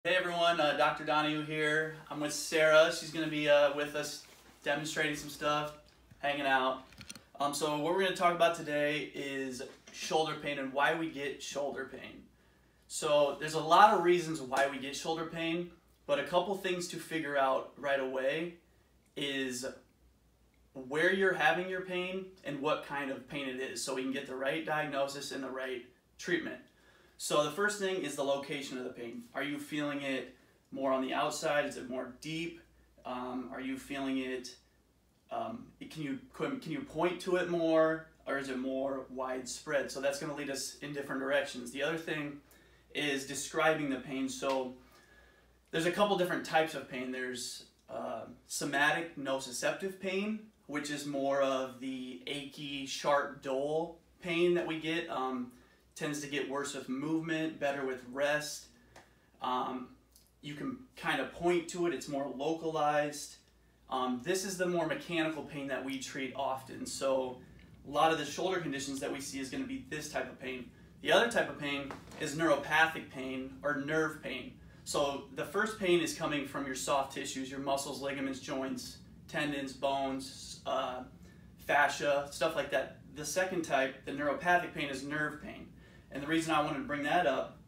Hey everyone, Dr. Donahue here. I'm with Sarah. She's going to be with us demonstrating some stuff, hanging out. So what we're going to talk about today is shoulder pain and why we get shoulder pain. So there's a lot of reasons why we get shoulder pain, but a couple things to figure out right away is where you're having your pain and what kind of pain it is, so we can get the right diagnosis and the right treatment. So the first thing is the location of the pain. Are you feeling it more on the outside? Is it more deep? Are you feeling it, can you point to it more, or is it more widespread? So that's going to lead us in different directions. The other thing is describing the pain. So there's a couple different types of pain. There's somatic nociceptive pain, which is more of the achy, sharp, dull pain that we get. Tends to get worse with movement, better with rest. You can kind of point to it, it's more localized. This is the more mechanical pain that we treat often. So a lot of the shoulder conditions that we see is going to be this type of pain. The other type of pain is neuropathic pain or nerve pain. So the first pain is coming from your soft tissues, your muscles, ligaments, joints, tendons, bones, fascia, stuff like that. The second type, the neuropathic pain, is nerve pain. And the reason I wanted to bring that up,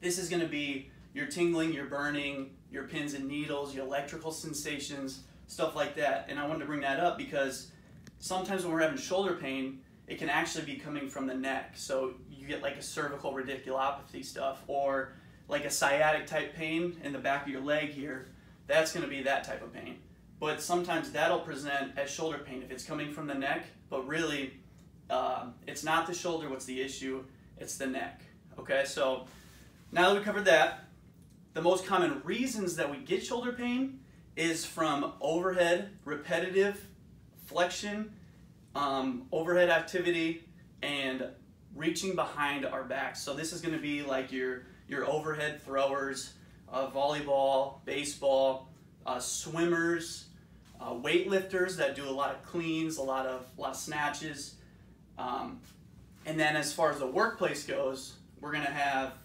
this is going to be your tingling, your burning, your pins and needles, your electrical sensations, stuff like that. And I wanted to bring that up because sometimes when we're having shoulder pain, it can actually be coming from the neck. So you get like a cervical radiculopathy stuff, or like a sciatic type pain in the back of your leg here. That's going to be that type of pain. But sometimes that'll present as shoulder pain if it's coming from the neck, but really it's not the shoulder what's the issue. It's the neck. Okay, so now that we covered that, the most common reasons that we get shoulder pain is from overhead, repetitive flexion, overhead activity, and reaching behind our backs. So this is going to be like your overhead throwers, volleyball, baseball, swimmers, weightlifters that do a lot of cleans, a lot of snatches. And then as far as the workplace goes, we're going to have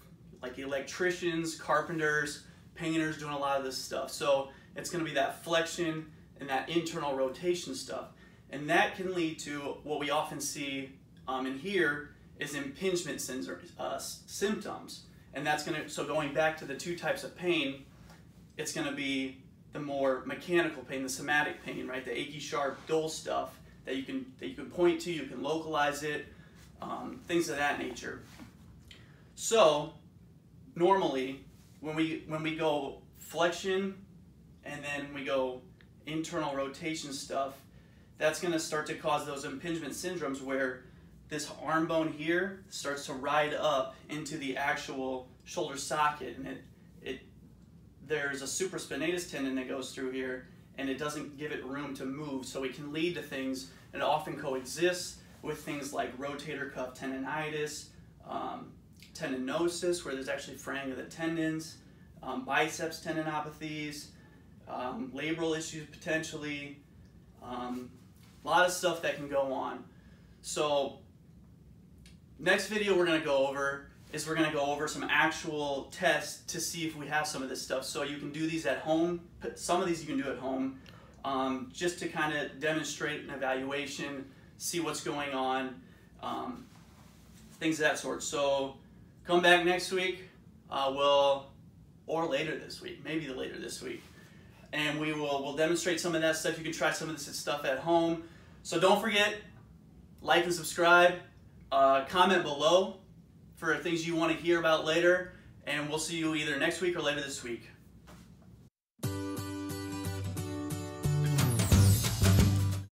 like electricians, carpenters, painters doing a lot of this stuff. So it's going to be that flexion and that internal rotation stuff. And that can lead to what we often see in here is impingement symptoms. And that's going to, so going back to the two types of pain, it's going to be the more mechanical pain, the somatic pain, right? The achy, sharp, dull stuff that you can point to, you can localize it. Things of that nature. So normally when we go flexion and then we go internal rotation stuff, that's going to start to cause those impingement syndromes where this arm bone here starts to ride up into the actual shoulder socket, and there's a supraspinatus tendon that goes through here, and it doesn't give it room to move, so it can lead to things, and it often coexists with things like rotator cuff tendonitis, tendinosis, where there's actually fraying of the tendons, biceps tendinopathies, labral issues potentially, a lot of stuff that can go on. So next video we're going to go over some actual tests to see if we have some of this stuff. So you can do these at home. Some of these you can do at home, just to kind of demonstrate an evaluation, see what's going on, things of that sort. So come back next week, or later this week, maybe later this week, and we'll demonstrate some of that stuff. You can try some of this stuff at home. So don't forget, like and subscribe, comment below for things you want to hear about later, and we'll see you either next week or later this week.